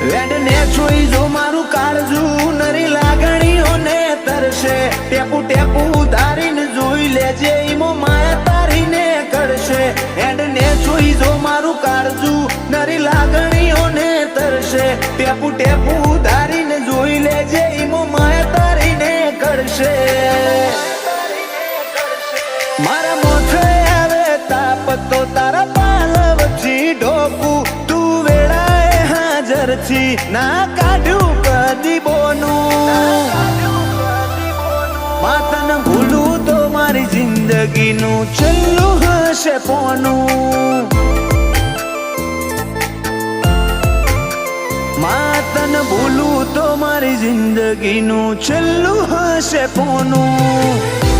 વેડને જોઈ જો મારું કાળજું નરી લાગણીઓને તરશે ટેપુ ટેપુ ઉધારીને જોઈ લેજે ઈમો માયા તારીને કરશે વેડને જોઈ જો મારું કાળજું નરી લાગણીઓને તરશે ટેપુ ટેપુ ઉધારીને જોઈ લેજે ઈમો માયા તારીને કરશે મારા મોઠે આવે તાપ તો તારા પાલવથી ઢોકું તું વેળાએ હાજર છી ના કાઢ્યું કદી બોનું માતન ભૂલું તો મારી જિંદગીનું છેલ્લું હશે પોનું માતન ભૂલું તો મારી જિંદગીનું છેલ્લું હશે પોનું